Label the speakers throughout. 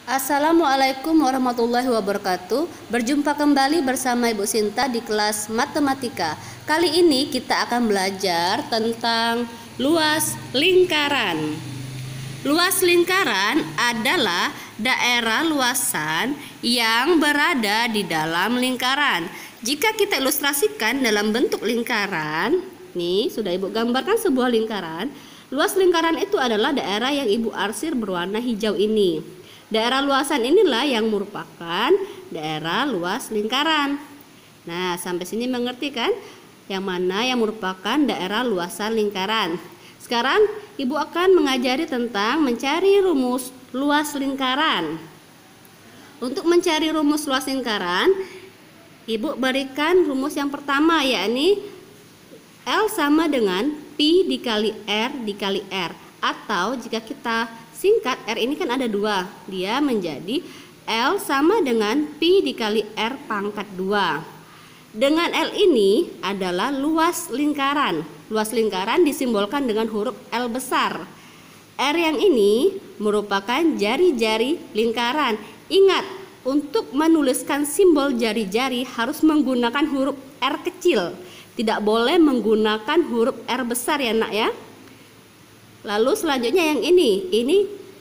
Speaker 1: Assalamualaikum warahmatullahi wabarakatuh. Berjumpa kembali bersama Ibu Sinta di kelas matematika. Kali ini kita akan belajar tentang luas lingkaran. Luas lingkaran adalah daerah luasan yang berada di dalam lingkaran. Jika kita ilustrasikan dalam bentuk lingkaran, nih sudah Ibu gambarkan sebuah lingkaran. Luas lingkaran itu adalah daerah yang Ibu arsir berwarna hijau ini. Daerah luasan inilah yang merupakan daerah luas lingkaran. Nah, sampai sini mengerti kan? Yang mana yang merupakan daerah luasan lingkaran. Sekarang Ibu akan mengajari tentang mencari rumus luas lingkaran. Untuk mencari rumus luas lingkaran, Ibu berikan rumus yang pertama, yakni L sama dengan Pi dikali R dikali R. Atau jika kita singkat, R ini kan ada dua, dia menjadi L sama dengan Pi dikali R pangkat 2. Dengan L ini adalah luas lingkaran. Luas lingkaran disimbolkan dengan huruf L besar. R yang ini merupakan jari-jari lingkaran. Ingat, untuk menuliskan simbol jari-jari harus menggunakan huruf R kecil. Tidak boleh menggunakan huruf R besar ya nak ya. Lalu selanjutnya yang ini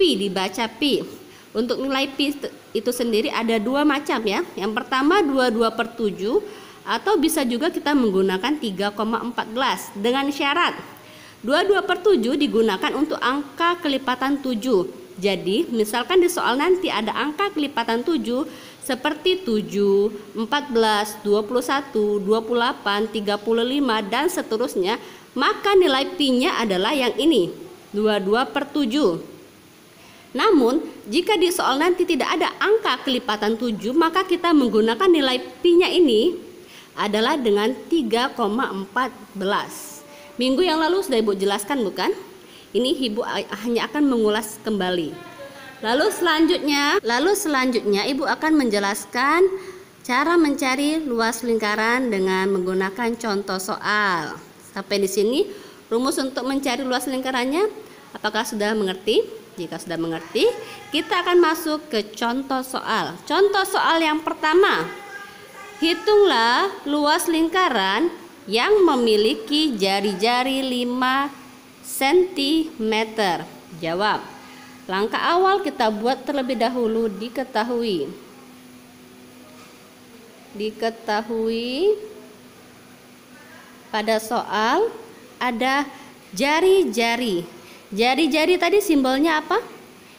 Speaker 1: pi, dibaca pi. Untuk nilai pi itu sendiri ada dua macam ya. Yang pertama 22/7 atau bisa juga kita menggunakan 3,14 dengan syarat 22/7 digunakan untuk angka kelipatan 7. Jadi misalkan di soal nanti ada angka kelipatan 7 seperti 7, 14, 21, 28, 35 dan seterusnya, maka nilai pi-nya adalah yang ini, 22/7. Namun jika di soal nanti tidak ada angka kelipatan 7, maka kita menggunakan nilai pi-nya ini adalah dengan 3,14. Minggu yang lalu sudah Ibu jelaskan bukan? Ini Ibu hanya akan mengulas kembali. Lalu selanjutnya Ibu akan menjelaskan cara mencari luas lingkaran dengan menggunakan contoh soal. Sampai di sini rumus untuk mencari luas lingkarannya apakah sudah mengerti? Jika sudah mengerti, kita akan masuk ke contoh soal. Contoh soal yang pertama, hitunglah luas lingkaran yang memiliki jari-jari 5 cm. Jawab. Langkah awal kita buat terlebih dahulu diketahui pada soal ada jari-jari. Jari-jari tadi simbolnya apa?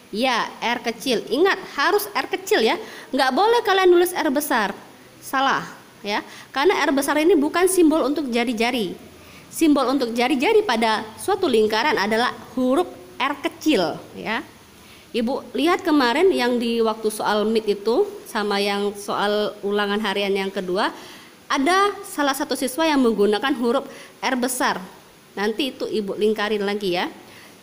Speaker 1: Ya, R kecil. Ingat, harus R kecil ya. Nggak boleh kalian nulis R besar. Salah ya. Karena R besar ini bukan simbol untuk jari-jari. Simbol untuk jari-jari pada suatu lingkaran adalah huruf R kecil ya. Ibu lihat kemarin yang di waktu soal MIT itu sama yang soal ulangan harian yang kedua, ada salah satu siswa yang menggunakan huruf R besar. Nanti itu Ibu lingkarin lagi ya.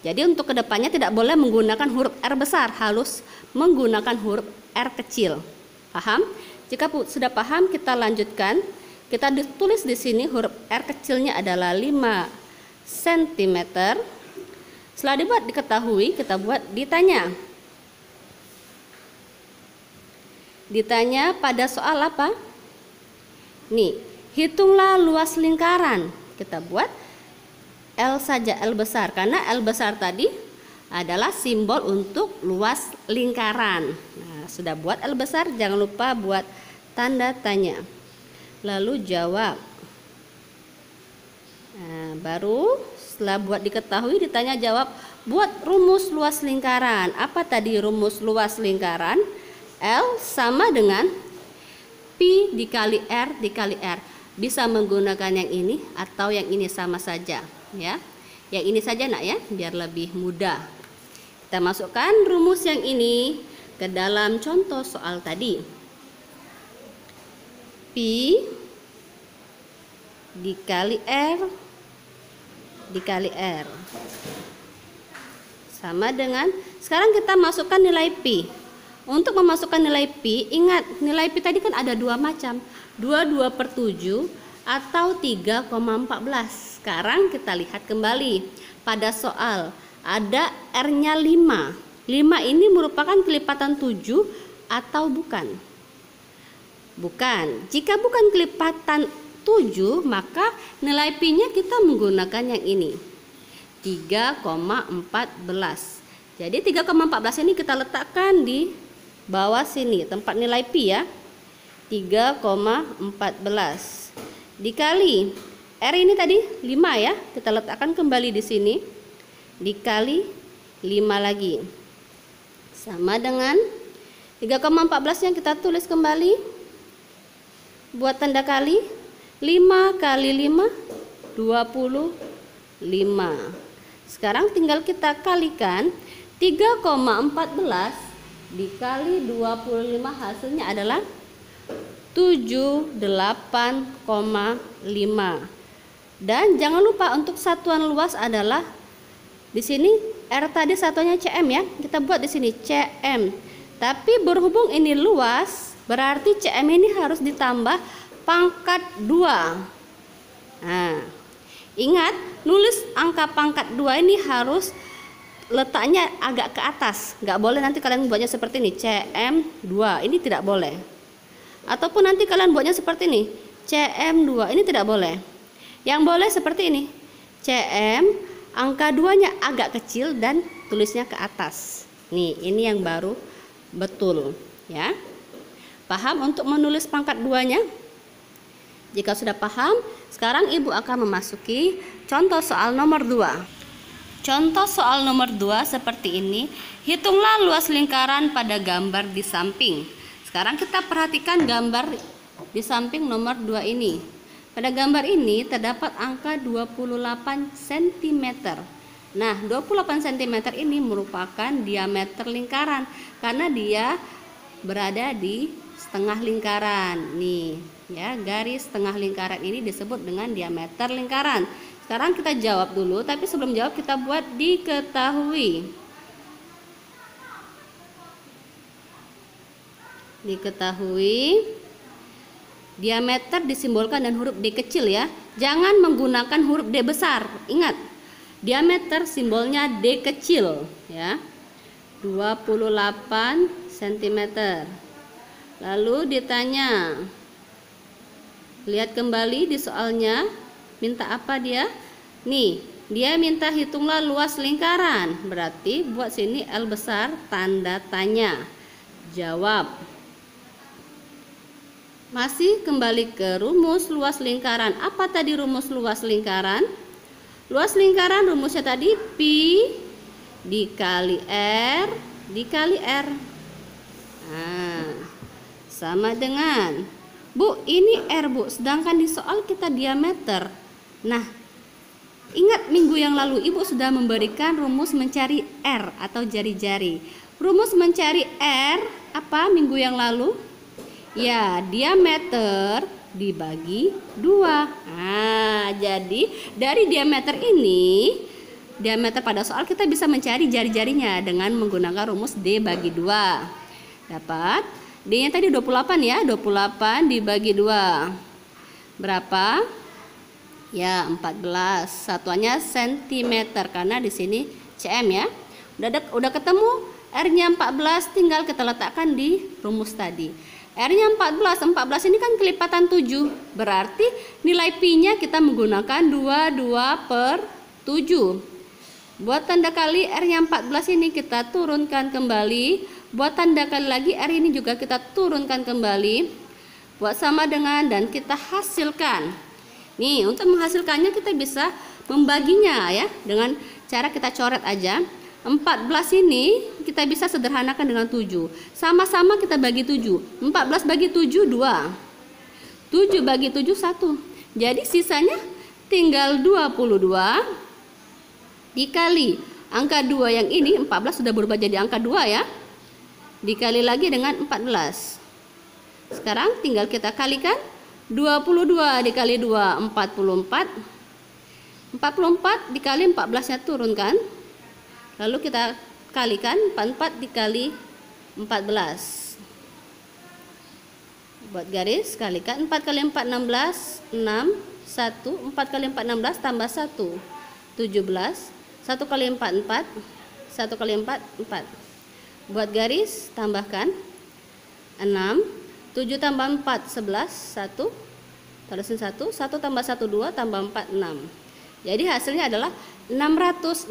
Speaker 1: Jadi untuk kedepannya tidak boleh menggunakan huruf R besar, harus menggunakan huruf R kecil. Paham? Jika sudah paham, kita lanjutkan. Kita ditulis di sini huruf R kecilnya adalah 5 cm. Setelah dibuat diketahui, kita buat ditanya. Ditanya pada soal apa? Nih, hitunglah luas lingkaran. Kita buat L saja, L besar, karena L besar tadi adalah simbol untuk luas lingkaran. Nah, sudah buat L besar, jangan lupa buat tanda tanya. Lalu jawab. Nah, baru setelah buat diketahui ditanya jawab, buat rumus luas lingkaran. Apa tadi rumus luas lingkaran? L sama dengan Pi dikali R dikali R. Bisa menggunakan yang ini atau yang ini sama saja ya. Yang ini saja nak ya, biar lebih mudah. Kita masukkan rumus yang ini ke dalam contoh soal tadi. Pi dikali R dikali R sama dengan, sekarang kita masukkan nilai pi. Untuk memasukkan nilai pi, ingat nilai pi tadi kan ada dua macam, 22/7 atau 3,14. Sekarang kita lihat kembali pada soal ada R-nya 5. 5 ini merupakan kelipatan 7 atau bukan? Bukan. Jika bukan kelipatan 7, maka nilai pi-nya kita menggunakan yang ini. 3,14. Jadi 3,14 ini kita letakkan di bawah sini, tempat nilai pi ya. 3,14 dikali R ini tadi 5 ya. Kita letakkan kembali di sini. Dikali 5 lagi. Sama dengan 3,14 yang kita tulis kembali. Buat tanda kali. 5 kali 5 25. Sekarang tinggal kita kalikan. 3,14 dikali 25 hasilnya adalah 78,5. Dan jangan lupa untuk satuan luas adalah di sini R tadi satuannya cm ya. Kita buat di sini cm. Tapi berhubung ini luas, berarti cm ini harus ditambah pangkat 2. Nah, ingat nulis angka pangkat 2 ini harus letaknya agak ke atas. Nggak boleh nanti kalian buatnya seperti ini, cm2. Ini tidak boleh. Ataupun nanti kalian buatnya seperti ini, cm2. Ini tidak boleh. Yang boleh seperti ini, cm angka 2-nya agak kecil dan tulisnya ke atas. Nih, ini yang baru betul ya. Paham untuk menulis pangkat 2-nya? Jika sudah paham, sekarang Ibu akan memasuki contoh soal nomor 2. Contoh soal nomor 2 seperti ini. Hitunglah luas lingkaran pada gambar di samping. Sekarang kita perhatikan gambar di samping nomor 2 ini. Pada gambar ini terdapat angka 28 cm. Nah, 28 cm ini merupakan diameter lingkaran karena dia berada di setengah lingkaran. Nih, ya, garis setengah lingkaran ini disebut dengan diameter lingkaran. Sekarang kita jawab dulu, tapi sebelum jawab kita buat diketahui. Diketahui. Diameter disimbolkan dengan huruf D kecil ya. Jangan menggunakan huruf D besar. Ingat, diameter simbolnya D kecil ya. 28 cm. Lalu ditanya. Lihat kembali di soalnya. Minta apa dia? Nih, dia minta hitunglah luas lingkaran. Berarti buat sini L besar tanda tanya. Jawab. Masih kembali ke rumus luas lingkaran. Apa tadi rumus luas lingkaran? Luas lingkaran rumusnya tadi pi dikali R dikali R. Nah, sama dengan Bu, ini R Bu, sedangkan di soal kita diameter. Nah, ingat minggu yang lalu Ibu sudah memberikan rumus mencari R atau jari-jari. Rumus mencari R apa minggu yang lalu? Ya, diameter dibagi 2. Nah, jadi dari diameter ini, diameter pada soal kita bisa mencari jari-jarinya dengan menggunakan rumus D bagi 2. Dapat D-nya tadi 28 ya, 28 dibagi 2. Berapa? Ya, 14. Satuannya cm karena di sini cm ya. Udah ketemu R-nya 14, tinggal kita letakkan di rumus tadi. R-nya 14 ini kan kelipatan 7. Berarti nilai pi-nya kita menggunakan 22/7. Buat tanda kali R-nya 14 ini kita turunkan kembali. Buat tanda kali lagi R ini juga kita turunkan kembali. Buat sama dengan dan kita hasilkan. Nih, untuk menghasilkannya kita bisa membaginya ya. Dengan cara kita coret aja. 14 ini kita bisa sederhanakan dengan 7. Sama-sama kita bagi 7. 14 bagi 7, 2. 7 bagi 7, 1. Jadi sisanya tinggal 22 dikali angka 2 yang ini. 14 sudah berubah jadi angka 2 ya. Dikali lagi dengan 14. Sekarang tinggal kita kalikan. 22 dikali 2, 44. 44 dikali 14 nya turunkan. Lalu kita kalikan 44 dikali 14. Buat garis kalikan 4 kali 4 16, 6, 1, 4 kali 4 16 tambah 1, 17, 1 kali 4 4, 1 kali 4 4. Buat garis, tambahkan 6. 7 tambah 4, 11. 1. Tulisin 1. 1 tambah 1, 2. Tambah 4, 6. Jadi hasilnya adalah 616.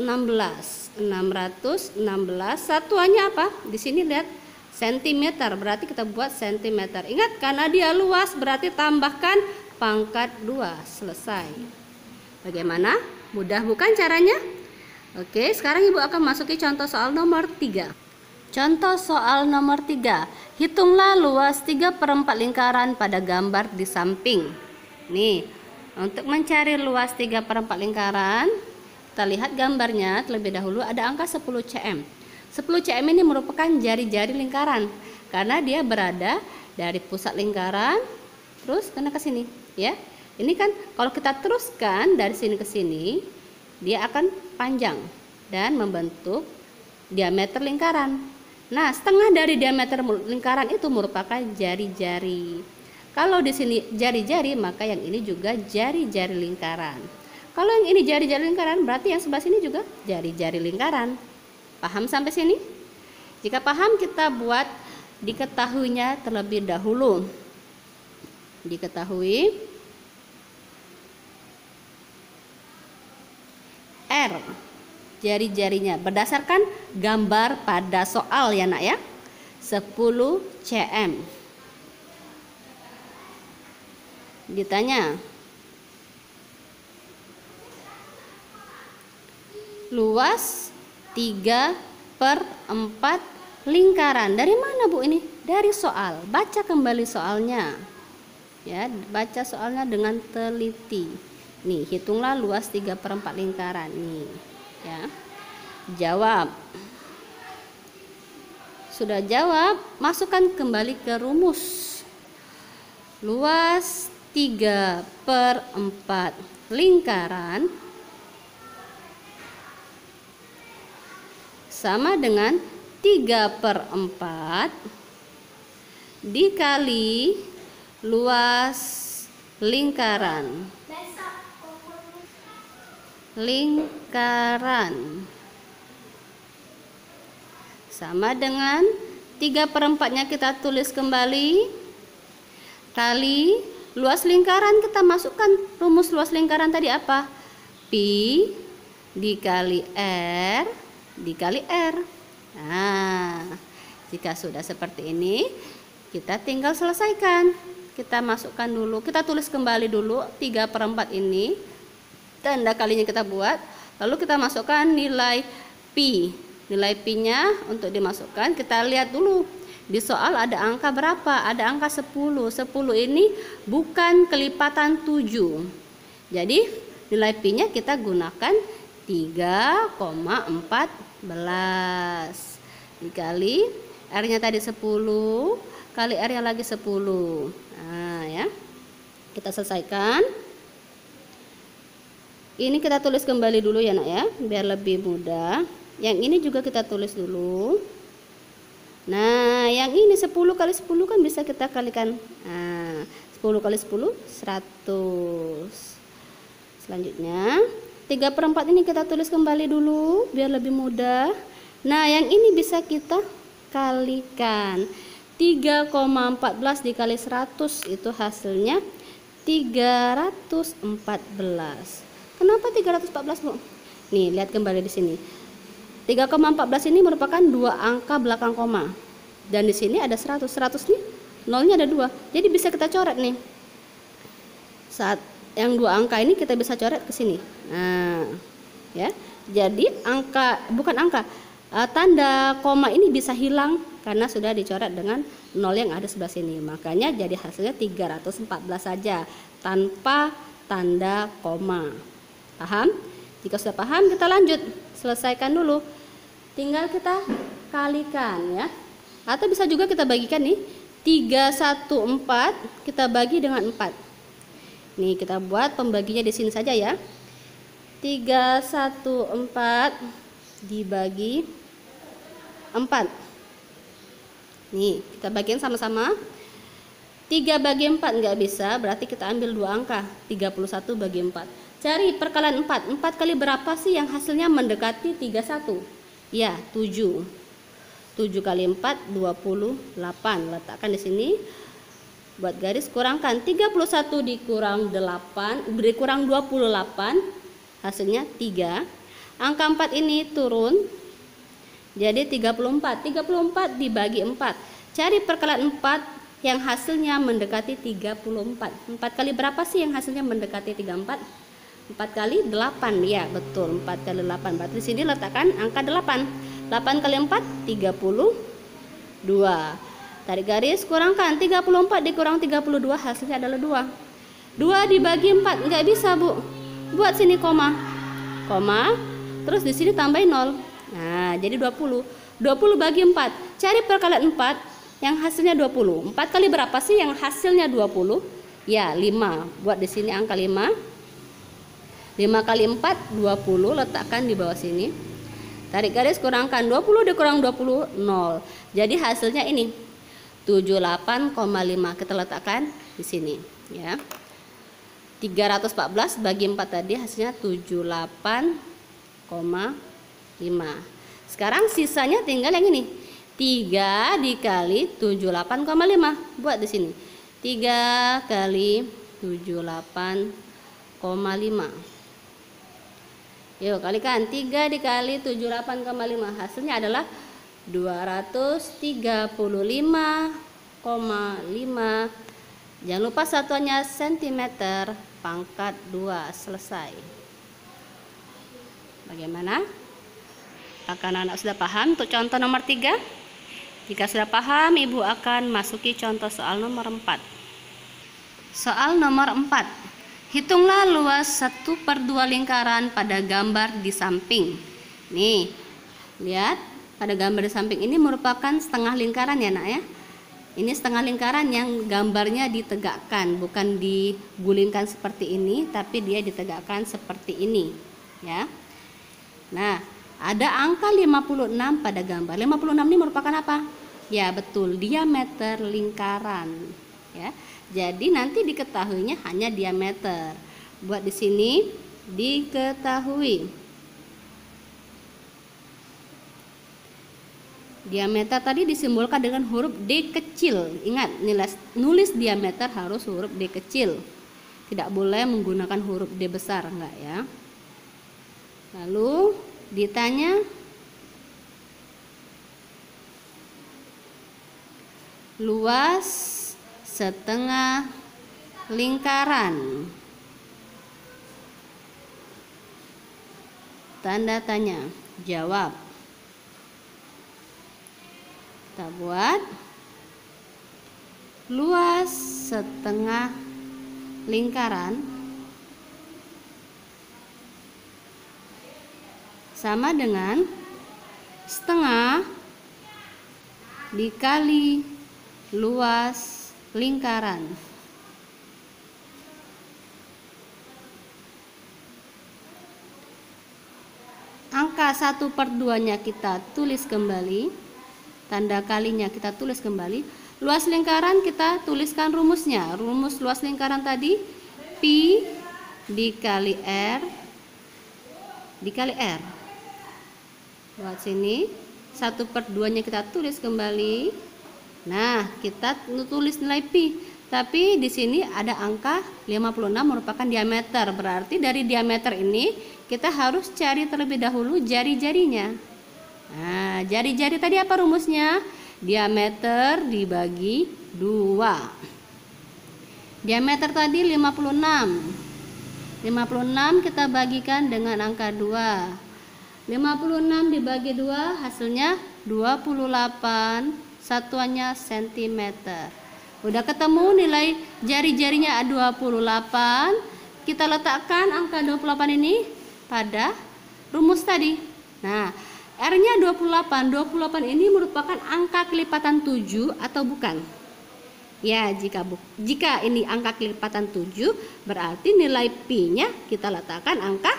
Speaker 1: 616. Satuannya apa? Di sini lihat sentimeter. Berarti kita buat sentimeter. Ingat, karena dia luas berarti tambahkan pangkat 2. Selesai. Bagaimana? Mudah bukan caranya? Oke, sekarang Ibu akan masuki contoh soal nomor 3. Contoh soal nomor 3. Hitunglah luas 3/4 lingkaran pada gambar di samping. Nih, untuk mencari luas 3/4 lingkaran, kita lihat gambarnya terlebih dahulu. Ada angka 10 cm. 10 cm ini merupakan jari-jari lingkaran karena dia berada dari pusat lingkaran terus kena ke sini, ya. Ini kan kalau kita teruskan dari sini ke sini, dia akan panjang dan membentuk diameter lingkaran. Nah, setengah dari diameter lingkaran itu merupakan jari-jari. Kalau di sini jari-jari, maka yang ini juga jari-jari lingkaran. Kalau yang ini jari-jari lingkaran, berarti yang sebelah sini juga jari-jari lingkaran. Paham sampai sini? Jika paham, kita buat diketahuinya terlebih dahulu. Diketahui R jari-jarinya berdasarkan gambar pada soal ya nak ya. 10 cm. Ditanya luas 3/4 lingkaran. Dari mana Bu ini? Dari soal. Baca kembali soalnya. Ya, baca soalnya dengan teliti. Nih, hitunglah luas 3/4 lingkaran nih, ya. Jawab. Sudah jawab, masukkan kembali ke rumus. Luas 3/4 lingkaran sama dengan 3/4 dikali luas lingkaran. Lingkaran sama dengan 3/4-nya kita tulis kembali kali luas lingkaran. Kita masukkan rumus luas lingkaran tadi apa? Pi dikali R dikali R. Nah, jika sudah seperti ini, kita tinggal selesaikan. Kita masukkan dulu, kita tulis kembali dulu 3/4 ini. Tanda kalinya kita buat, lalu kita masukkan nilai pi. Nilai pi-nya untuk dimasukkan, kita lihat dulu. Di soal ada angka berapa? Ada angka 10. 10 ini bukan kelipatan 7. Jadi nilai pi-nya kita gunakan 3,14 dikali R-nya tadi 10 kali R-nya lagi 10. Nah, ya. Kita selesaikan. Ini kita tulis kembali dulu ya nak ya, biar lebih mudah. Yang ini juga kita tulis dulu. Nah, yang ini 10 kali 10 kan bisa kita kalikan. Nah, 10 kali 10 100. Selanjutnya 3/4 ini kita tulis kembali dulu biar lebih mudah. Nah, yang ini bisa kita kalikan. 3,14 dikali 100 itu hasilnya 314. Kenapa 314 Bu? Nih, lihat kembali di sini. 3,14 ini merupakan dua angka belakang koma. Dan di sini ada 100. 100 nih, nolnya ada 2. Jadi bisa kita coret nih. Saat yang dua angka ini kita bisa coret ke sini. Nah, ya. Jadi tanda koma ini bisa hilang karena sudah dicoret dengan nol yang ada sebelah sini. Makanya jadi hasilnya 314 saja tanpa tanda koma. Paham? Jika sudah paham, kita lanjut. Selesaikan dulu. Tinggal kita kalikan ya. Atau bisa juga kita bagikan nih. 314 kita bagi dengan 4. Nih, kita buat pembaginya di sini saja ya. 314 dibagi 4. Nih, kita bagiin sama-sama. 3 bagi 4 nggak bisa, berarti kita ambil dua angka. 31 bagi 4. Cari perkalian 4. 4 kali berapa sih yang hasilnya mendekati 31? Ya, 7. 7 kali 4 28. Letakkan di sini. Buat garis, kurangkan 31 dikurang 8, dikurang 28, hasilnya 3. Angka 4 ini turun jadi 34. 34 dibagi 4. Cari perkalian 4 yang hasilnya mendekati 34. 4 kali berapa sih yang hasilnya mendekati 34? 4 kali 8. Ya, betul. 4 kali 8. Berarti di sini letakkan angka 8. 8 kali 4 32. Tarik garis, kurangkan 34 dikurang 32, hasilnya adalah 2. 2 dibagi 4 nggak bisa, Bu. Buat sini koma. Koma, terus di sini tambahin 0. Nah, jadi 20. 20 bagi 4. Cari perkalian 4 yang hasilnya 20. 4 kali berapa sih yang hasilnya 20? Ya, 5. Buat di sini angka 5. 5 kali 4 20, letakkan di bawah sini. Tarik garis, kurangkan 20 dikurang 20 0. Jadi hasilnya ini 78,5. Kita letakkan di sini ya. 314 bagi 4 tadi hasilnya 78,5. Sekarang sisanya tinggal yang ini. 3 dikali 78,5. Buat di sini. 3 kali 78,5. Yuk kalikan 3 dikali 78,5. Hasilnya adalah 235,5. Jangan lupa satuannya cm pangkat 2. Selesai. Bagaimana? Apakah anak-anak sudah paham untuk contoh nomor 3? Jika sudah paham, Ibu akan masuki contoh soal nomor 4. Soal nomor 4. Hitunglah luas 1/2 lingkaran pada gambar di samping. Nih, lihat. Pada gambar di samping ini merupakan setengah lingkaran ya, Nak ya. Ini setengah lingkaran yang gambarnya ditegakkan, bukan digulingkan seperti ini, tapi dia ditegakkan seperti ini, ya. Nah, ada angka 56 pada gambar. 56 ini merupakan apa? Ya, betul, diameter lingkaran, ya. Jadi nanti diketahuinya hanya diameter. Buat di sini diketahui diameter tadi disimbolkan dengan huruf D kecil. Ingat, nulis diameter harus huruf D kecil. Tidak boleh menggunakan huruf D besar, enggak ya. Lalu ditanya luas setengah lingkaran. Tanda tanya. Jawab. Kita buat luas setengah lingkaran sama dengan setengah dikali luas lingkaran. Angka 1/2-nya kita tulis kembali. Tanda kalinya kita tulis kembali. Luas lingkaran kita tuliskan rumusnya. Rumus luas lingkaran tadi pi dikali r dikali r. Buat sini 1/2-nya kita tulis kembali. Nah, kita tulis nilai pi. Tapi di sini ada angka 56 merupakan diameter. Berarti dari diameter ini kita harus cari terlebih dahulu jari-jarinya. Nah, jari-jari tadi apa rumusnya? Diameter dibagi 2. Diameter tadi 56. 56 kita bagikan dengan angka 2. 56 dibagi 2 hasilnya 28. Satuannya cm. Udah ketemu nilai jari-jarinya 28. Kita letakkan angka 28 ini pada rumus tadi. Nah, R-nya 28. 28 ini merupakan angka kelipatan 7 atau bukan? Ya, jika ini angka kelipatan 7, berarti nilai pi-nya kita letakkan angka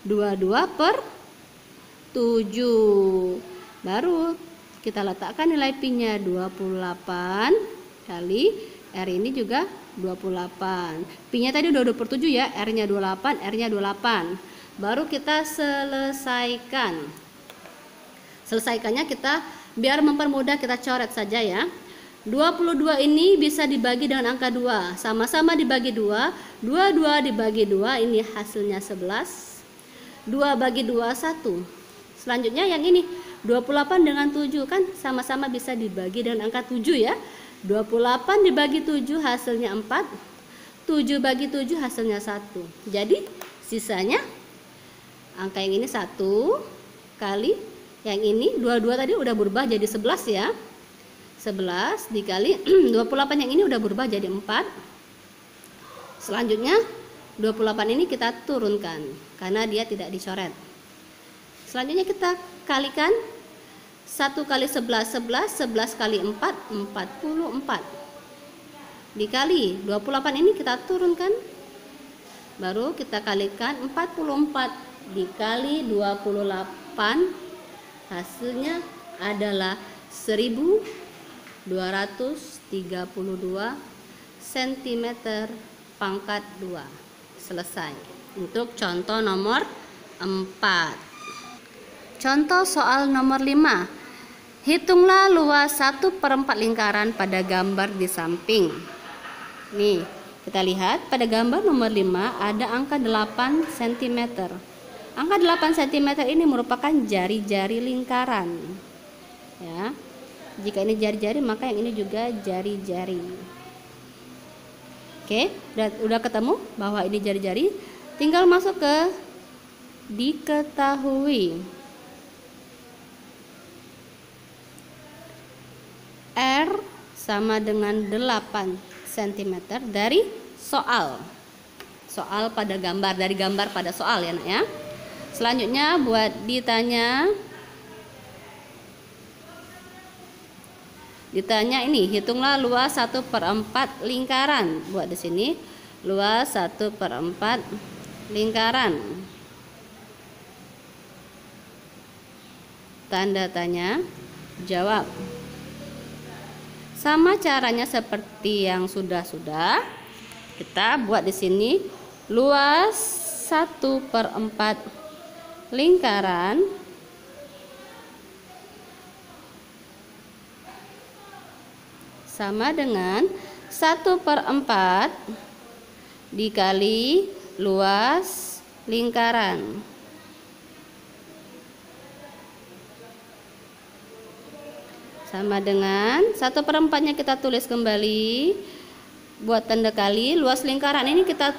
Speaker 1: 22/7. Baru kita letakkan nilai pi-nya 28 kali R ini juga 28. Pi-nya tadi udah 2/7 ya, R-nya 28, R-nya 28. Baru kita selesaikan. Selesaikannya kita Biar mempermudah kita coret saja ya. 22 ini bisa dibagi dengan angka 2. Sama-sama dibagi 2. 22 dibagi 2 ini hasilnya 11. 2 bagi 2 1. Selanjutnya yang ini 28 dengan 7 kan sama-sama bisa dibagi dengan angka 7 ya. 28 dibagi 7 hasilnya 4. 7 bagi 7 hasilnya 1. Jadi sisanya angka yang ini 1 kali yang ini 22 tadi udah berubah jadi 11 ya. 11 dikali 28 yang ini udah berubah jadi 4. Selanjutnya 28 ini kita turunkan karena dia tidak dicoret. Selanjutnya kita kalikan 1 kali 11 11, 11 kali 4 44. Dikali 28 ini kita turunkan. Baru kita kalikan 44 dikali 28 hasilnya adalah 1232 cm pangkat 2. Selesai. Untuk contoh nomor 4. Contoh soal nomor 5. Hitunglah luas 1/4 lingkaran pada gambar di samping. Nih, kita lihat pada gambar nomor 5 ada angka 8 cm. Angka 8 cm ini merupakan jari-jari lingkaran. Ya. Jika ini jari-jari, maka yang ini juga jari-jari. Oke, udah ketemu bahwa ini jari-jari. Tinggal masuk ke diketahui. R sama dengan 8 cm dari soal. Soal pada gambar, dari gambar pada soal ya nak ya. Selanjutnya buat ditanya ini, hitunglah luas 1/4 lingkaran. Buat di sini luas 1/4 lingkaran. Tanda tanya, jawab. Sama caranya seperti yang sudah-sudah. Kita buat di sini luas 1/4 lingkaran sama dengan 1/4 dikali luas lingkaran. Sama dengan 1/4-nya kita tulis kembali. Buat tanda kali luas lingkaran ini kita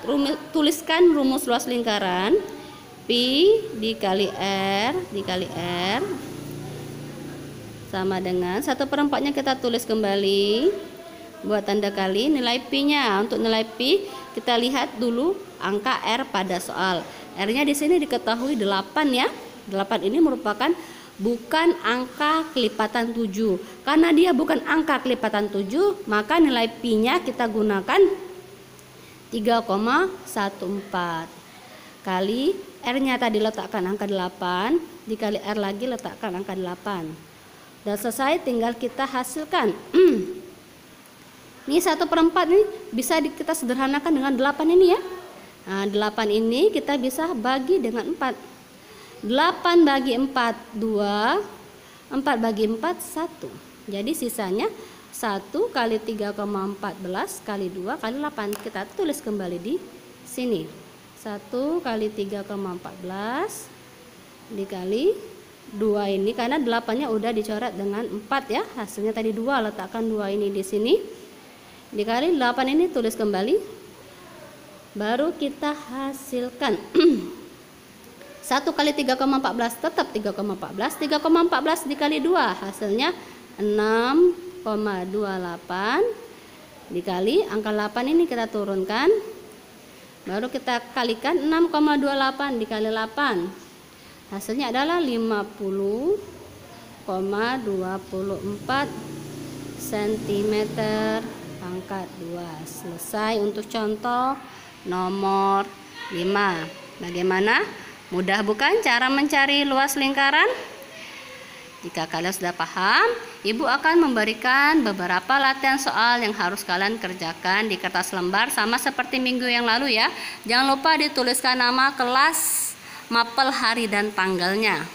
Speaker 1: tuliskan rumus luas lingkaran. Pi dikali R sama dengan 1/4-nya kita tulis kembali. Buat tanda kali nilai Pi-nya. Untuk nilai Pi kita lihat dulu angka R pada soal. R-nya di sini diketahui 8 ya. 8 ini merupakan bukan angka kelipatan 7. Karena dia bukan angka kelipatan 7, maka nilai Pi-nya kita gunakan 3,14 kali R-nya tadi letakkan angka 8 dikali R lagi letakkan angka 8. Dan selesai, tinggal kita hasilkan. Ini 1/4 ini bisa kita sederhanakan dengan 8 ini ya. Nah, 8 ini kita bisa bagi dengan 4. 8 bagi 4 2, 4 bagi 4 1. Jadi sisanya 1 kali 3,14 kali 2 kali 8. Kita tulis kembali di sini. 1 kali 3,14 dikali 2 ini, karena 8-nya udah dicoret dengan 4 ya. Hasilnya tadi 2, letakkan 2 ini di sini. Dikali 8 ini tulis kembali. Baru kita hasilkan. 1 kali 3,14 tetap 3,14. 3,14 dikali 2 hasilnya 6,28 dikali angka 8 ini kita turunkan. Baru kita kalikan 6,28 dikali 8. Hasilnya adalah 50,24 cm pangkat 2. Selesai untuk contoh nomor 5. Bagaimana? Mudah bukan cara mencari luas lingkaran? Jika kalian sudah paham, Ibu akan memberikan beberapa latihan soal yang harus kalian kerjakan di kertas lembar sama seperti minggu yang lalu ya. Jangan lupa dituliskan nama kelas, mapel, hari dan tanggalnya.